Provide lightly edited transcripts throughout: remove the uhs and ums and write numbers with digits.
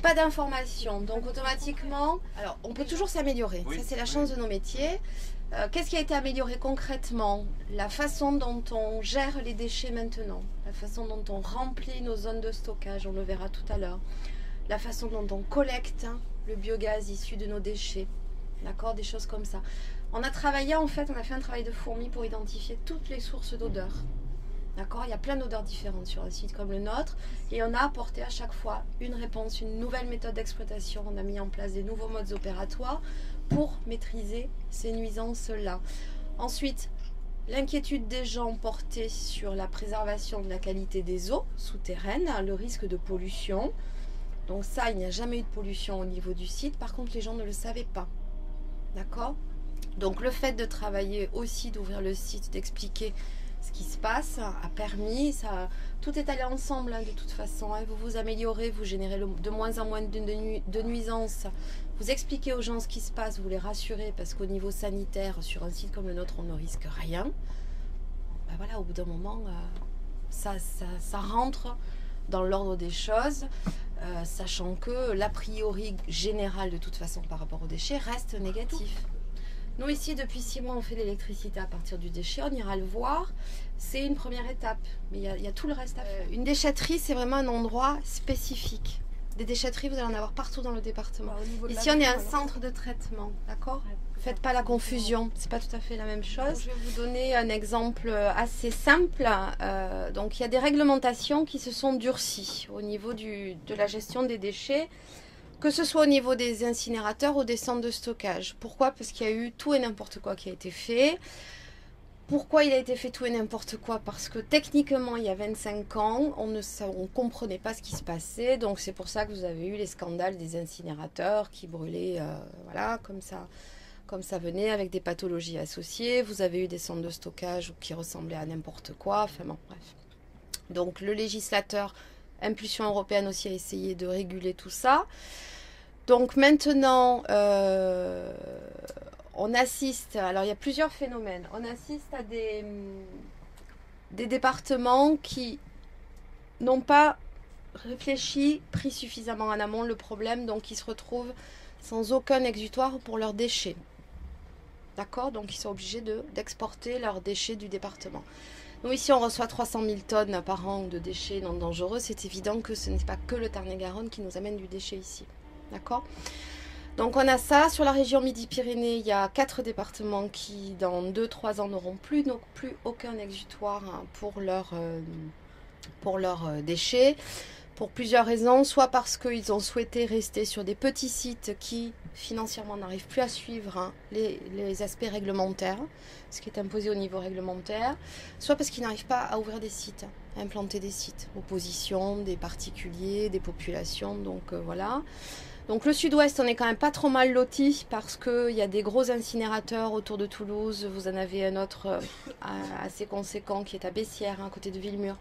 pas d'information. Donc automatiquement, alors on peut toujours s'améliorer. Ça c'est la chance de nos métiers. Qu'est-ce qui a été amélioré concrètement? La façon dont on gère les déchets maintenant, la façon dont on remplit nos zones de stockage, on le verra tout à l'heure, la façon dont on collecte le biogaz issu de nos déchets, d'accord, des choses comme ça. On a travaillé en fait, on a fait un travail de fourmi pour identifier toutes les sources d'odeurs. D'accord, il y a plein d'odeurs différentes sur un site comme le nôtre et on a apporté à chaque fois une réponse, une nouvelle méthode d'exploitation. On a mis en place des nouveaux modes opératoires pour maîtriser ces nuisances-là. Ensuite, l'inquiétude des gens portait sur la préservation de la qualité des eaux souterraines, le risque de pollution. Donc ça, il n'y a jamais eu de pollution au niveau du site. Par contre, les gens ne le savaient pas. D'accord? Donc le fait de travailler aussi, d'ouvrir le site, d'expliquer ce qui se passe a permis, tout est allé ensemble de toute façon, vous vous améliorez, vous générez de moins en moins de nuisances, vous expliquez aux gens ce qui se passe, vous les rassurez parce qu'au niveau sanitaire, sur un site comme le nôtre, on ne risque rien. Ben voilà, au bout d'un moment, ça rentre dans l'ordre des choses, sachant que l'a priori général de toute façon par rapport aux déchets reste négatif. Nous ici, depuis 6 mois, on fait l'électricité à partir du déchet. On ira le voir. C'est une première étape. Mais il y a tout le reste à faire. Une déchetterie, c'est vraiment un endroit spécifique. Des déchetteries, vous allez en avoir partout dans le département. Ici, on est un centre de traitement. D'accord ? Faites pas la confusion. C'est pas tout à fait la même chose. Je vais vous donner un exemple assez simple. Donc, il y a des réglementations qui se sont durcies au niveau de la gestion des déchets. Que ce soit au niveau des incinérateurs ou des centres de stockage. Pourquoi? Parce qu'il y a eu tout et n'importe quoi qui a été fait. Pourquoi il a été fait tout et n'importe quoi? Parce que techniquement, il y a 25 ans, on ne comprenait pas ce qui se passait. Donc c'est pour ça que vous avez eu les scandales des incinérateurs qui brûlaient, voilà, comme ça venait, avec des pathologies associées. Vous avez eu des centres de stockage qui ressemblaient à n'importe quoi. Enfin bon, bref. Donc le législateur, impulsion européenne aussi, a essayé de réguler tout ça. Donc maintenant, on assiste, alors il y a plusieurs phénomènes, on assiste à des départements qui n'ont pas réfléchi, pris suffisamment en amont le problème, donc ils se retrouvent sans aucun exutoire pour leurs déchets. D'accord? Donc ils sont obligés d'exporter leurs déchets du département. Nous ici on reçoit 300 000 tonnes par an de déchets non dangereux, c'est évident que ce n'est pas que le Tarn-et-Garonne qui nous amène du déchet ici. D'accord? Donc on a ça. Sur la région Midi-Pyrénées, il y a 4 départements qui dans 2-3 ans n'auront plus aucun exutoire pour leurs déchets. Pour plusieurs raisons, soit parce qu'ils ont souhaité rester sur des petits sites qui financièrement n'arrivent plus à suivre les aspects réglementaires, ce qui est imposé au niveau réglementaire, soit parce qu'ils n'arrivent pas à ouvrir des sites, à implanter des sites, opposition des particuliers, des populations, donc voilà. Donc le sud-ouest, on est quand même pas trop mal loti parce qu'il y a des gros incinérateurs autour de Toulouse. Vous en avez un autre assez conséquent qui est à Bessières, à côté de Villemur.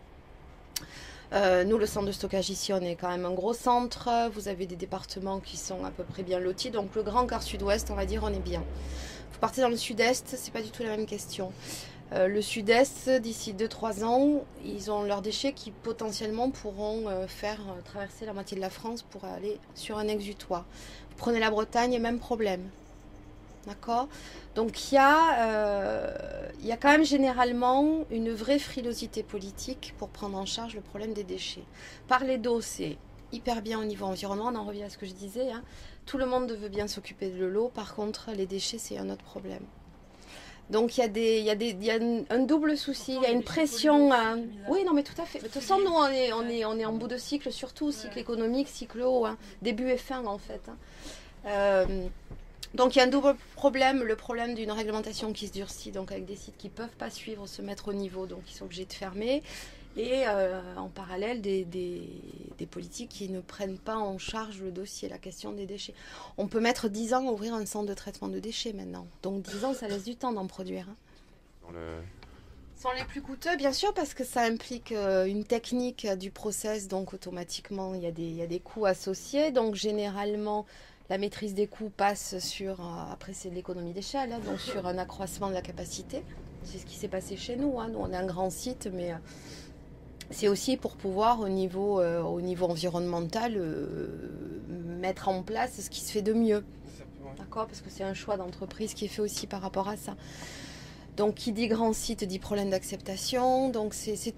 Nous, le centre de stockage ici, on est quand même un gros centre. Vous avez des départements qui sont à peu près bien lotis. Donc le grand quart sud-ouest, on va dire, on est bien. Vous partez dans le sud-est, c'est pas du tout la même question. Le sud-est, d'ici 2-3 ans, ils ont leurs déchets qui potentiellement pourront faire traverser la moitié de la France pour aller sur un exutoire. Vous prenez la Bretagne, même problème. D'accord? Donc il y a quand même généralement une vraie frilosité politique pour prendre en charge le problème des déchets. Parler d'eau, c'est hyper bien au niveau environnement, on en revient à ce que je disais. Tout le monde veut bien s'occuper de l'eau, par contre les déchets c'est un autre problème. Donc il y a un double souci, il y a une pression. Oui, non, mais tout à fait. De toute façon, nous, on est en bout de cycle, surtout cycle économique, cycle eau, début et fin en fait. Donc il y a un double problème, le problème d'une réglementation qui se durcit, donc avec des sites qui ne peuvent pas suivre, se mettre au niveau, donc ils sont obligés de fermer. Et en parallèle, des politiques qui ne prennent pas en charge le dossier, la question des déchets. On peut mettre 10 ans à ouvrir un centre de traitement de déchets maintenant. Donc 10 ans, ça laisse du temps d'en produire. Sont les plus coûteux, bien sûr, parce que ça implique une technique du process, donc automatiquement, il y a des coûts associés. Donc généralement, la maîtrise des coûts passe sur, après c'est de l'économie d'échelle, donc sur un accroissement de la capacité. C'est ce qui s'est passé chez nous. Nous, on est un grand site, mais c'est aussi pour pouvoir au niveau environnemental mettre en place ce qui se fait de mieux. D'accord, parce que c'est un choix d'entreprise qui est fait aussi par rapport à ça. Donc qui dit grand site dit problème d'acceptation, donc c'est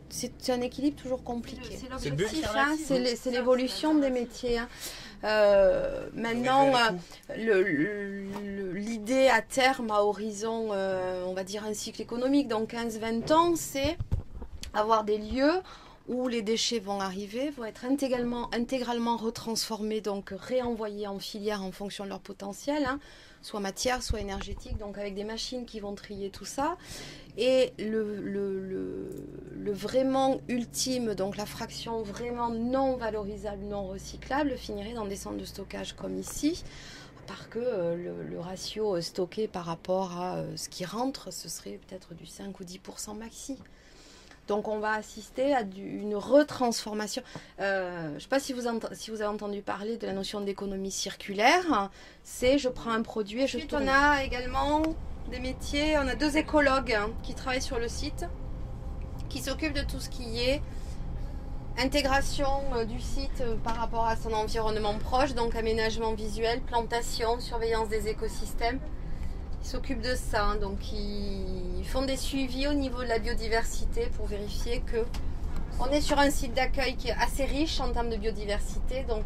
un équilibre toujours compliqué. C'est l'objectif, hein, c'est l'évolution des métiers. Hein. Maintenant, l'idée à terme, à horizon, on va dire un cycle économique, donc 15-20 ans, c'est avoir des lieux où les déchets vont arriver, vont être intégralement retransformés, donc réenvoyés en filière en fonction de leur potentiel, hein, soit matière, soit énergétique, donc avec des machines qui vont trier tout ça. Et le vraiment ultime, donc la fraction vraiment non valorisable, non recyclable, finirait dans des centres de stockage comme ici, parce que le ratio stocké par rapport à ce qui rentre, ce serait peut-être du 5 ou 10% maxi. Donc on va assister à une retransformation. Je ne sais pas si vous avez entendu parler de la notion d'économie circulaire. C'est je prends un produit et je tourne. On a également des métiers, on a 2 écologues qui travaillent sur le site, qui s'occupent de tout ce qui est intégration du site par rapport à son environnement proche, donc aménagement visuel, plantation, surveillance des écosystèmes. Ils s'occupent de ça, hein, donc ils font des suivis au niveau de la biodiversité pour vérifier que on est sur un site d'accueil qui est assez riche en termes de biodiversité. Donc